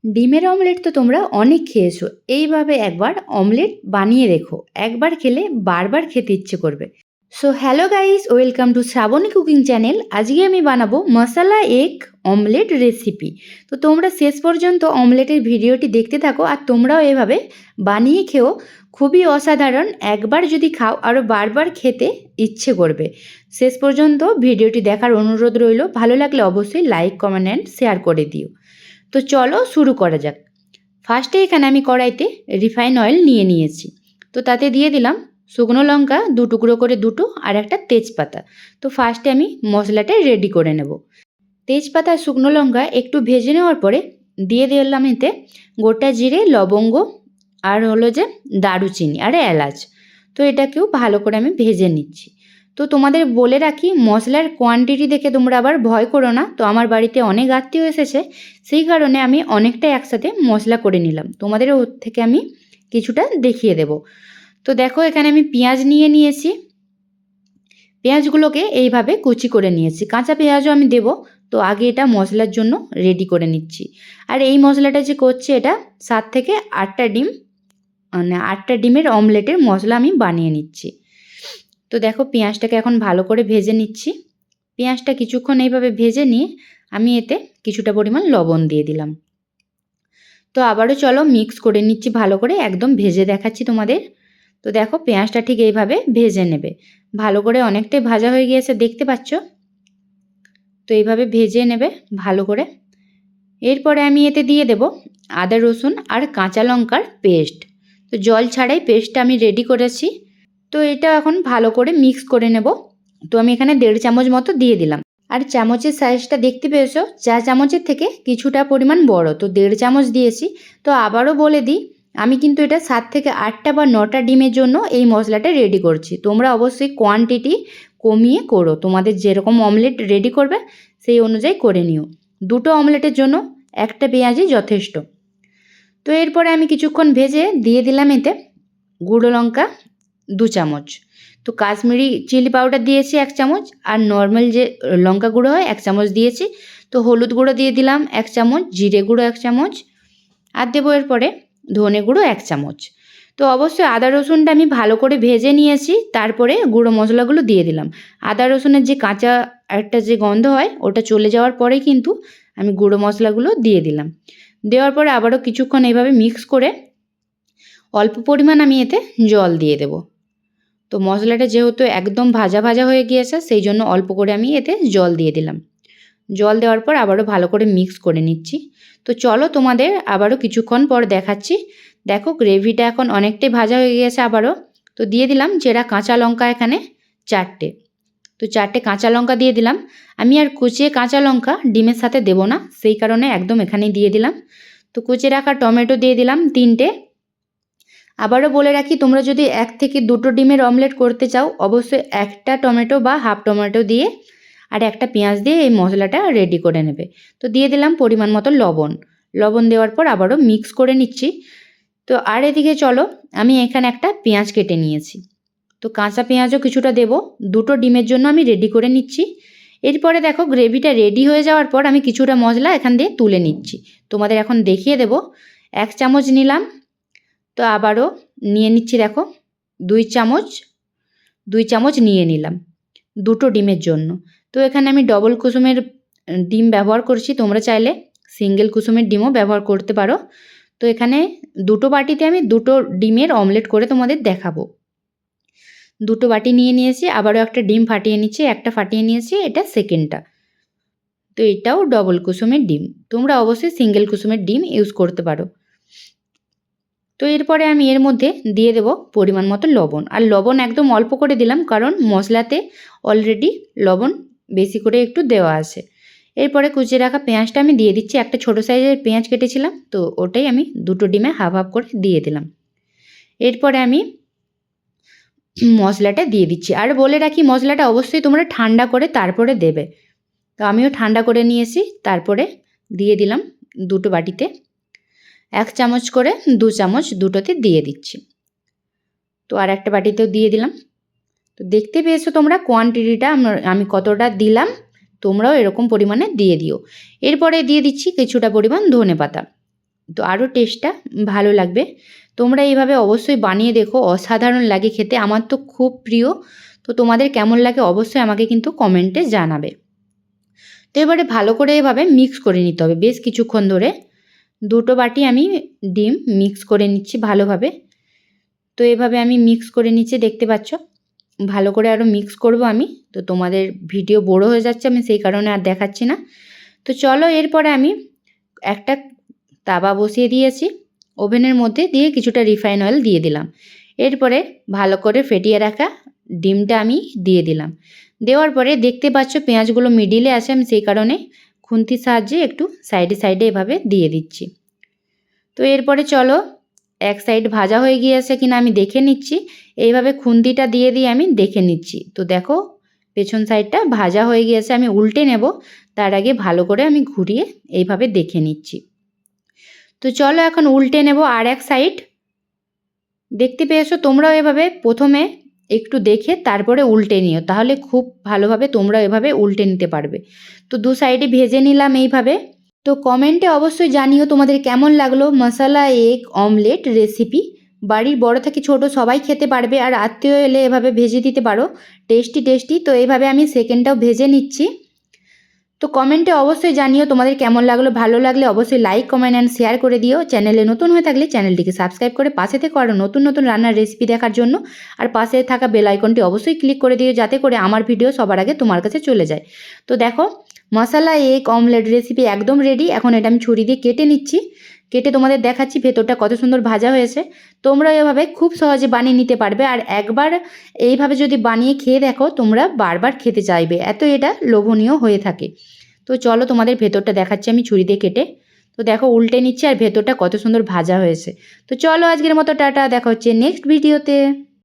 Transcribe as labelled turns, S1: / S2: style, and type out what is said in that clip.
S1: ডিমের অমলেট তো তোমরা অনেক খেয়েছো। এইভাবে একবার অমলেট বানিয়ে দেখো। একবার খেলে বারবার খেতে ইচ্ছে করবে। So hello guys, welcome to Shrabani cooking channel. আজকে আমি বানাবো মশালা এগ অমলেট রেসিপি। তো তোমরা শেষ পর্যন্ত অমলেটের ভিডিওটি দেখতে থাকো আর তোমরাও এভাবে বানিয়ে খেও। খুবই অসাধারণ, একবার যদি খাও আরও বারবার খেতে ইচ্ছে করবে। শেষ পর্যন্ত ভিডিওটি দেখার অনুরোধ রইল। ভালো লাগলে অবশ্যই লাইক, কমেন্ট অ্যান্ড শেয়ার করে দিও। তো চলো শুরু করা যাক। ফার্স্টে এখানে আমি কড়াইতে রিফাইন অয়েল নিয়ে নিয়েছি। তো তাতে দিয়ে দিলাম শুকনো লঙ্কা 2 টুকরো করে, দুটো, আর একটা তেজপাতা। তো ফার্স্টে আমি মশলাটা রেডি করে নেব। তেজপাতা আর শুকনো লঙ্কা একটু ভেজে নেওয়ার পরে দিয়ে দিলাম এতে গোটা জিরে, লবঙ্গ, আর হলো যে দারুচিনি আর এলাচ। তো এটাকেও ভালো করে আমি ভেজে নিচ্ছি। তো তোমাদের বলে রাখি, মশলার কোয়ান্টিটি দেখে তোমরা আবার ভয় করো না। তো আমার বাড়িতে অনেক আত্মীয় এসেছে, সেই কারণে আমি অনেকটাই একসাথে মশলা করে নিলাম। তোমাদের ওর থেকে আমি কিছুটা দেখিয়ে দেব। তো দেখো এখানে আমি পেঁয়াজ নিয়ে নিয়েছি। পেঁয়াজগুলোকে এইভাবে কুচি করে নিয়েছি। কাঁচা পেঁয়াজও আমি দেব। তো আগে এটা মশলার জন্য রেডি করে নিচ্ছি। আর এই মশলাটা যে করছি, এটা 7 থেকে 8টা ডিম, মানে 8টা ডিমের অমলেটের মশলা আমি বানিয়ে নিচ্ছি। তো দেখো পেঁয়াজটাকে এখন ভালো করে ভেজে নিচ্ছি। পেঁয়াজটা কিছুক্ষণ এইভাবে ভেজে নিয়ে আমি এতে কিছুটা পরিমাণ লবণ দিয়ে দিলাম। তো আবারও চলো মিক্স করে নিচ্ছি ভালো করে, একদম ভেজে দেখাচ্ছি তোমাদের। তো দেখো পেঁয়াজটা ঠিক এইভাবে ভেজে নেবে ভালো করে। অনেকটাই ভাজা হয়ে গিয়েছে দেখতে পাচ্ছ। তো এইভাবে ভেজে নেবে ভালো করে। এরপরে আমি এতে দিয়ে দেব আদা, রসুন আর কাঁচা লঙ্কার পেস্ট। তো জল ছাড়াই পেস্টটা আমি রেডি করেছি। তো এটা এখন ভালো করে মিক্স করে নেব। তো আমি এখানে 1.5 চামচ মতো দিয়ে দিলাম। আর চামচের সাইজটা দেখতে পেয়েছো, চা চামচের থেকে কিছুটা পরিমাণ বড়। তো 1.5 চামচ দিয়েছি। তো আবারও বলে দিই, আমি কিন্তু এটা 7 থেকে 8টা বা 9টা ডিমের জন্য এই মশলাটা রেডি করছি। তোমরা অবশ্যই কোয়ান্টিটি কমিয়ে করো, তোমাদের যেরকম অমলেট রেডি করবে সেই অনুযায়ী করে নিও। 2টো অমলেটের জন্য একটা পেঁয়াজই যথেষ্ট। তো এরপরে আমি কিছুক্ষণ ভেজে দিয়ে দিলাম এতে গুঁড়ো লঙ্কা 2 চামচ। তো কাশ্মীরি চিলি পাউডার দিয়েছি 1 চামচ, আর নর্মাল যে লঙ্কা গুঁড়ো হয় 1 চামচ দিয়েছি। তো হলুদ গুঁড়ো দিয়ে দিলাম 1 চামচ, জিরে গুঁড়ো 1 চামচ, আর দেবো এরপরে ধনে গুঁড়ো 1 চামচ। তো অবশ্যই আদা রসুনটা আমি ভালো করে ভেজে নিয়েছি, তারপরে গুঁড়ো মশলাগুলো দিয়ে দিলাম। আদা রসুনের যে কাঁচা একটা যে গন্ধ হয়, ওটা চলে যাওয়ার পরেই কিন্তু আমি গুঁড়ো মশলাগুলো দিয়ে দিলাম। দেওয়ার পরে আবারও কিছুক্ষণ এইভাবে মিক্স করে অল্প পরিমাণ আমি এতে জল দিয়ে দেব। তো মশলাটা যেহেতু একদম ভাজা ভাজা হয়ে গিয়েছে, সেই জন্য অল্প করে আমি এতে জল দিয়ে দিলাম। জল দেওয়ার পর আবারও ভালো করে মিক্স করে নিচ্ছি। তো চলো তোমাদের আবারও কিছুক্ষণ পর দেখাচ্ছি। দেখো গ্রেভিটা এখন অনেকটাই ভাজা হয়ে গিয়েছে আবারও। তো দিয়ে দিলাম চেরা কাঁচা লঙ্কা এখানে 4টে। তো 4টে কাঁচা লঙ্কা দিয়ে দিলাম। আমি আর কুচিয়ে কাঁচা লঙ্কা ডিমের সাথে দেব না, সেই কারণে একদম এখানেই দিয়ে দিলাম। তো কুচিয়ে রাখা টমেটো দিয়ে দিলাম 3টে। আবারও বলে রাখি, তোমরা যদি 1 থেকে 2টো ডিমের অমলেট করতে চাও, অবশ্যই একটা টমেটো বা হাফ টমেটো দিয়ে আর একটা পেঁয়াজ দিয়ে এই মশলাটা রেডি করে নেবে। তো দিয়ে দিলাম পরিমাণ মতো লবণ। লবণ দেওয়ার পর আবারও মিক্স করে নিচ্ছি। তো আর এদিকে চলো, আমি এখানে একটা পেঁয়াজ কেটে নিয়েছি। তো কাঁচা পেঁয়াজও কিছুটা দেব। 2টো ডিমের জন্য আমি রেডি করে নিচ্ছি। এরপরে দেখো গ্রেভিটা রেডি হয়ে যাওয়ার পর আমি কিছুটা মশলা এখান দিয়ে তুলে নিচ্ছি। তোমাদের এখন দেখিয়ে দেব। 1 চামচ নিলাম। তো আবারও নিয়ে নিচ্ছি, দেখো 2 চামচ, 2 চামচ নিয়ে নিলাম 2টো ডিমের জন্য। তো এখানে আমি ডবল কুসুমের ডিম ব্যবহার করছি, তোমরা চাইলে সিঙ্গেল কুসুমের ডিমও ব্যবহার করতে পারো। তো এখানে 2টো বাটিতে আমি 2টো ডিমের অমলেট করে তোমাদের দেখাবো। 2টো বাটি নিয়ে নিয়েছি, আবারও একটা ডিম ফাটিয়ে নিচ্ছি, একটা ফাটিয়ে নিয়েছি, এটা সেকেন্ডটা। তো এটাও ডবল কুসুমের ডিম, তোমরা অবশ্যই সিঙ্গেল কুসুমের ডিম ইউজ করতে পারো। তো এরপরে আমি এর মধ্যে দিয়ে দেব পরিমাণ মতো লবণ। আর লবণ একদম অল্প করে দিলাম, কারণ মশলাতে অলরেডি লবণ বেশি করে একটু দেওয়া আছে। এরপরে কুচিয়ে রাখা পেঁয়াজটা আমি দিয়ে দিচ্ছি। একটা ছোটো সাইজের পেঁয়াজ কেটেছিলাম, তো ওটাই আমি 2টো ডিমে হাফ হাফ করে দিয়ে দিলাম। এরপরে আমি মশলাটা দিয়ে দিচ্ছি। আর বলে রাখি, মশলাটা অবশ্যই তোমরা ঠান্ডা করে তারপরে দেবে। তো আমিও ঠান্ডা করে নিয়েছি, তারপরে দিয়ে দিলাম 2টো বাটিতে 1 চামচ করে, 2 চামচ দুটোতে দিয়ে দিচ্ছি। তো আর একটা বাটিতেও দিয়ে দিলাম। তো দেখতে পেয়েছো তোমরা কোয়ান্টিটিটা আমি কতটা দিলাম, তোমরাও এরকম পরিমাণে দিয়ে দিও। এরপরে দিয়ে দিচ্ছি কিছুটা পরিমাণ ধনেপাতা। তো আরও টেস্টটা ভালো লাগবে। তোমরা এইভাবে অবশ্যই বানিয়ে দেখো, অসাধারণ লাগে খেতে। আমার তো খুব প্রিয়। তো তোমাদের কেমন লাগে অবশ্যই আমাকে কিন্তু কমেন্টে জানাবে। তো এবারে ভালো করে এভাবে মিক্স করে নিতে হবে বেশ কিছুক্ষণ ধরে। 2টো বাটি আমি ডিম মিক্স করে নিচ্ছি ভালোভাবে। তো এভাবে আমি মিক্স করে নিচ্ছি, দেখতে পাচ্ছ। ভালো করে আরও মিক্স করব আমি। তো তোমাদের ভিডিও বড় হয়ে যাচ্ছে, আমি সেই কারণে আর দেখাচ্ছি না। তো চলো, এরপরে আমি একটা তাওয়া বসিয়ে দিয়েছি, ওভেনের মধ্যে দিয়ে কিছুটা রিফাইন অয়েল দিয়ে দিলাম। এরপরে ভালো করে ফেটিয়ে রাখা ডিমটা আমি দিয়ে দিলাম। দেওয়ার পরে দেখতে পাচ্ছ পেঁয়াজগুলো মিডিলে আছে, আমি সেই কারণে খুন্তির সাহায্যে একটু সাইডে সাইডে এভাবে দিয়ে দিচ্ছি। তো এরপরে চলো, এক সাইড ভাজা হয়ে গিয়েছে কিনা আমি দেখে নিচ্ছি। এইভাবে খুন্তিটা দিয়ে আমি দেখে নিচ্ছি। তো দেখো পেছন সাইডটা ভাজা হয়ে গিয়েছে, আমি উল্টে নেব। তার আগে ভালো করে আমি ঘুরিয়ে এইভাবে দেখে নিচ্ছি। তো চলো এখন উল্টে নেব আর এক সাইড। দেখতে পেয়েছো, তোমরাও এভাবে প্রথমে একটু দেখে তারপরে উল্টে নিও, তাহলে খুব ভালোভাবে তোমরা এভাবে উল্টে নিতে পারবে। তো দু সাইডে ভেজে নিলাম এইভাবে। তো কমেন্টে অবশ্যই জানিও তোমাদের কেমন লাগলো মশলা এগ অমলেট রেসিপি। বাড়ির বড় থেকে ছোট সবাই খেতে পারবে, আর আত্মীয় এলে এভাবে ভেজে দিতে পারো। Tasty tasty. তো এইভাবে আমি সেকেন্ডটাও ভেজে নিচ্ছি। তো কমেন্টে অবশ্যই জানিও তোমাদের কেমন লাগলো। ভালো লাগলে অবশ্যই লাইক কমেন্ট অ্যান্ড শেয়ার করে দিও। চ্যানেলে নতুন হয়ে থাকলে চ্যানেলটিকে সাবস্ক্রাইব করে পাশে থেকে আরও নতুন নতুন রান্নার রেসিপি দেখার জন্য আর পাশে থাকা বেল আইকনটি অবশ্যই ক্লিক করে দিও, যাতে করে আমার ভিডিও সবার আগে তোমার কাছে চলে যায়। তো দেখো মশলা এগ অমলেট রেসিপি একদম রেডি। এখন এটা আমি ছুরি দিয়ে কেটে নিচ্ছি। কেটে তোমাদের দেখাচ্ছি ভেতরটা কত সুন্দর ভাজা হয়েছে। তোমরা এভাবে খুব সহজে বানিয়ে নিতে পারবে, আর একবার এইভাবে যদি বানিয়ে খেয়ে দেখো তোমরা বারবার খেতে চাইবে, এত এটা লোভনীয় হয়ে থাকে। তো চলো তোমাদের ভেতরটা দেখাচ্ছি আমি ছুরি দিয়ে কেটে। তো দেখো উল্টে নিচ্ছি আর ভেতরটা কত সুন্দর ভাজা হয়েছে। তো চলো আজকের মতো টাটা, দেখা হচ্ছে নেক্সট ভিডিওতে।